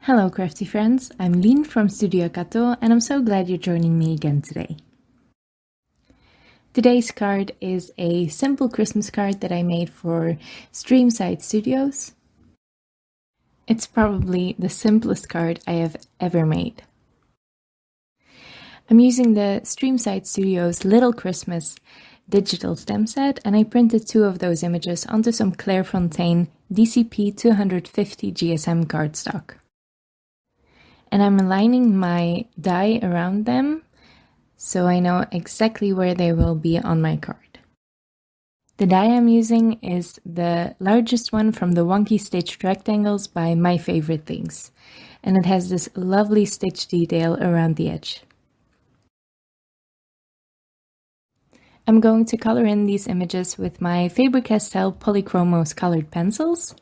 Hello crafty friends, I'm Lien from Studio Kato and I'm so glad you're joining me again today. Today's card is a simple Christmas card that I made for Streamside Studios. It's probably the simplest card I have ever made. I'm using the Streamside Studios Little Christmas digital stamp set and I printed 2 of those images onto some Clairefontaine DCP 250 GSM cardstock. And I'm aligning my die around them so I know exactly where they will be on my card. The die I'm using is the largest one from the Wonky stitched rectangles by My Favorite Things, and it has this lovely stitch detail around the edge. I'm going to color in these images with my Faber-Castell Polychromos colored pencils.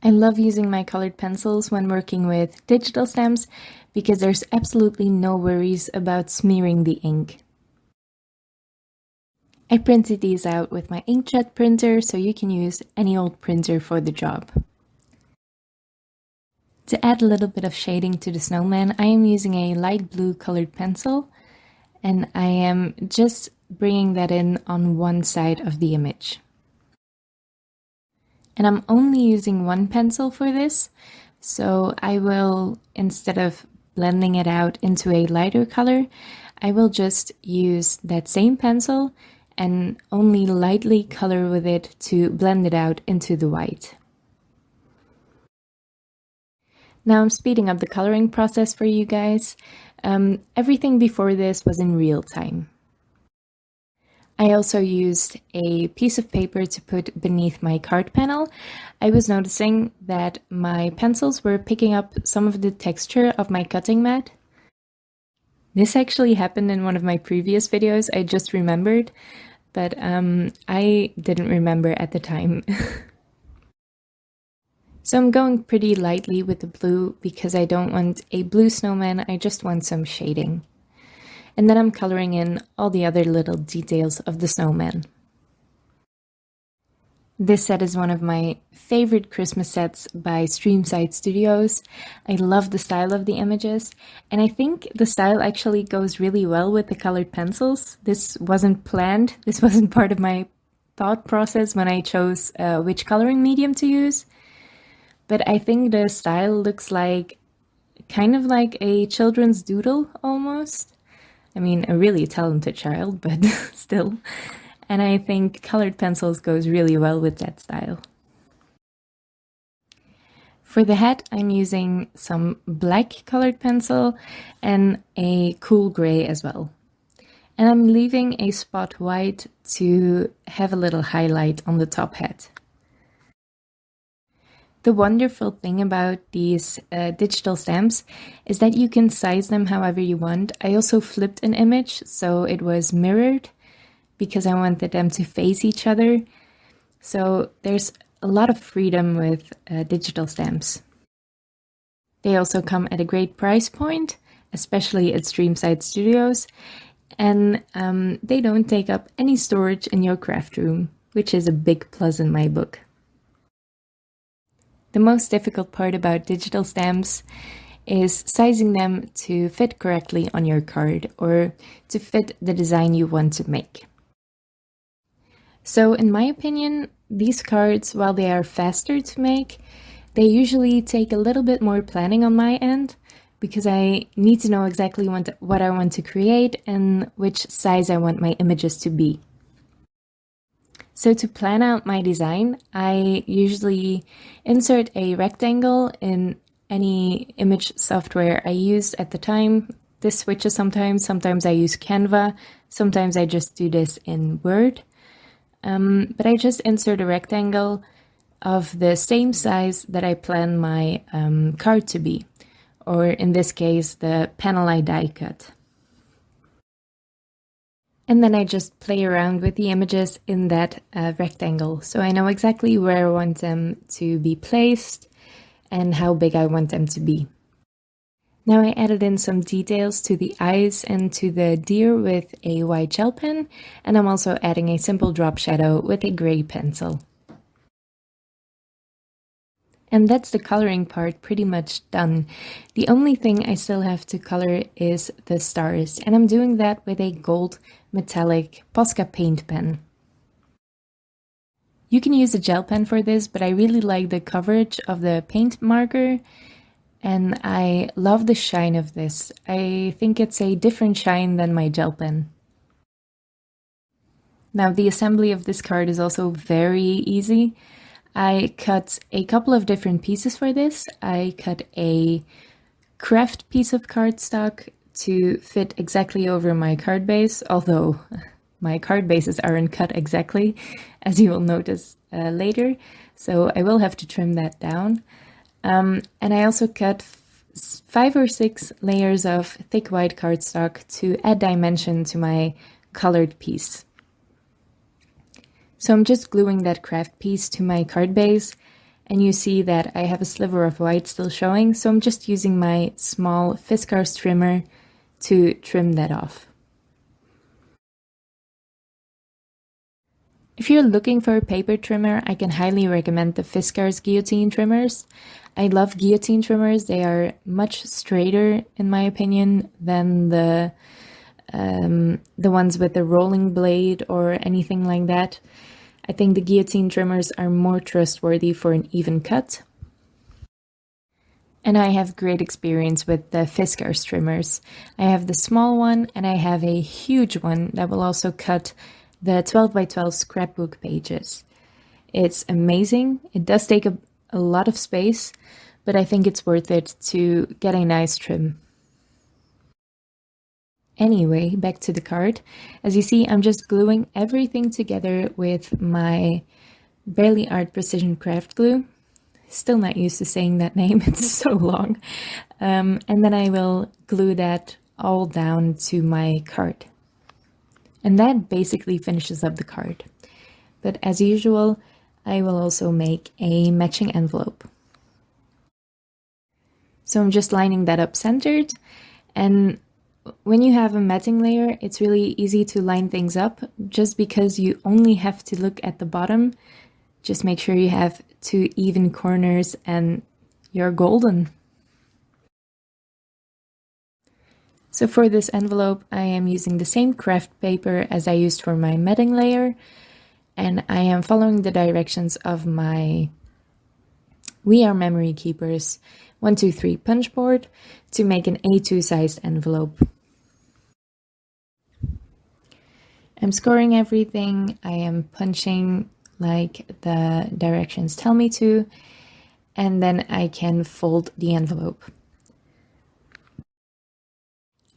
I love using my colored pencils when working with digital stamps because there's absolutely no worries about smearing the ink. I printed these out with my inkjet printer, so you can use any old printer for the job. To add a little bit of shading to the snowman, I am using a light blue colored pencil, and I am just bringing that in on one side of the image. And I'm only using one pencil for this, so I will, instead of blending it out into a lighter color, I will just use that same pencil and only lightly color with it to blend it out into the white. Now I'm speeding up the coloring process for you guys. Everything before this was in real time. I also used a piece of paper to put beneath my card panel. I was noticing that my pencils were picking up some of the texture of my cutting mat. This actually happened in one of my previous videos, I just remembered, but I didn't remember at the time. So I'm going pretty lightly with the blue because I don't want a blue snowman, I just want some shading. And then I'm coloring in all the other little details of the snowman. This set is one of my favorite Christmas sets by Streamside Studios. I love the style of the images, and I think the style actually goes really well with the colored pencils. This wasn't planned, this wasn't part of my thought process when I chose which coloring medium to use, but I think the style looks like kind of like a children's doodle almost. I mean, a really talented child, but still. And I think colored pencils goes really well with that style. For the hat, I'm using some black colored pencil and a cool gray as well. And I'm leaving a spot white to have a little highlight on the top hat. The wonderful thing about these digital stamps is that you can size them however you want. I also flipped an image so it was mirrored because I wanted them to face each other. So there's a lot of freedom with digital stamps. They also come at a great price point, especially at Streamside Studios, and they don't take up any storage in your craft room, which is a big plus in my book. The most difficult part about digital stamps is sizing them to fit correctly on your card or to fit the design you want to make. So in my opinion, these cards, while they are faster to make, they usually take a little bit more planning on my end because I need to know exactly what I want to create and which size I want my images to be. So to plan out my design, I usually insert a rectangle in any image software I use at the time. This switches sometimes I use Canva, sometimes I just do this in Word. But I just insert a rectangle of the same size that I plan my card to be, or in this case, the panel I die cut. And then I just play around with the images in that rectangle, so I know exactly where I want them to be placed and how big I want them to be. Now I added in some details to the eyes and to the deer with a white gel pen, and I'm also adding a simple drop shadow with a gray pencil. And that's the coloring part pretty much done. The only thing I still have to color is the stars, and I'm doing that with a gold metallic Posca paint pen. You can use a gel pen for this, but I really like the coverage of the paint marker, and I love the shine of this. I think it's a different shine than my gel pen. Now, the assembly of this card is also very easy. I cut a couple of different pieces for this. I cut a Kraft piece of cardstock to fit exactly over my card base, although my card bases aren't cut exactly, as you will notice later, so I will have to trim that down. And I also cut 5 or 6 layers of thick white cardstock to add dimension to my colored piece. So I'm just gluing that Kraft piece to my card base, and you see that I have a sliver of white still showing, so I'm just using my small Fiskars trimmer to trim that off. If you're looking for a paper trimmer, I can highly recommend the Fiskars guillotine trimmers. I love guillotine trimmers. They are much straighter, in my opinion, than the ones with the rolling blade or anything like that. I think the guillotine trimmers are more trustworthy for an even cut. And I have great experience with the Fiskars trimmers. I have the small one and I have a huge one that will also cut the 12 by 12 scrapbook pages. It's amazing. It does take a lot of space, but I think it's worth it to get a nice trim. Anyway, back to the card. As you see, I'm just gluing everything together with my Barely Art Precision Craft Glue. Still not used to saying that name, it's so long. And then I will glue that all down to my card. And that basically finishes up the card. But as usual, I will also make a matching envelope. So I'm just lining that up centered, and when you have a matting layer, it's really easy to line things up just because you only have to look at the bottom. Just make sure you have 2 even corners and you're golden. So for this envelope, I am using the same craft paper as I used for my matting layer, and I am following the directions of my We Are Memory Keepers 123 punch board to make an A2 sized envelope. I'm scoring everything, I am punching like the directions tell me to, and then I can fold the envelope.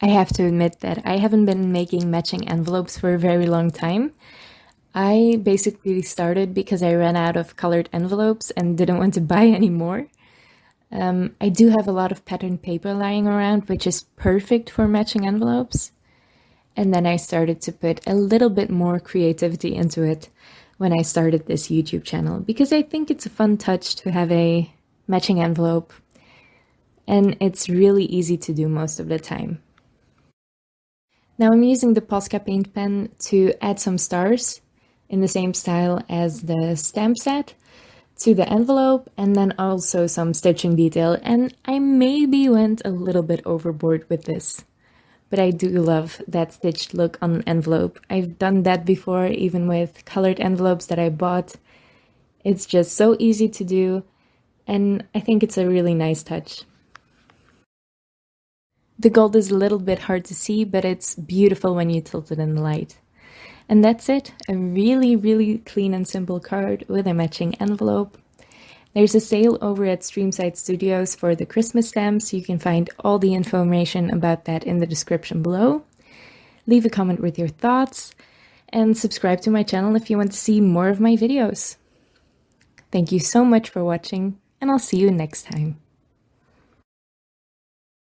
I have to admit that I haven't been making matching envelopes for a very long time. I basically started because I ran out of colored envelopes and didn't want to buy any more. I do have a lot of patterned paper lying around, which is perfect for matching envelopes. And then I started to put a little bit more creativity into it when I started this YouTube channel, because I think it's a fun touch to have a matching envelope, and it's really easy to do most of the time. Now I'm using the Posca paint pen to add some stars in the same style as the stamp set to the envelope, and then also some stitching detail, and I maybe went a little bit overboard with this. But I do love that stitched look on an envelope. I've done that before, even with colored envelopes that I bought. It's just so easy to do, and I think it's a really nice touch. The gold is a little bit hard to see, but it's beautiful when you tilt it in the light. And that's it, a really, really clean and simple card with a matching envelope. There's a sale over at Streamside Studios for the Christmas stamps. You can find all the information about that in the description below. Leave a comment with your thoughts, and subscribe to my channel if you want to see more of my videos. Thank you so much for watching, and I'll see you next time.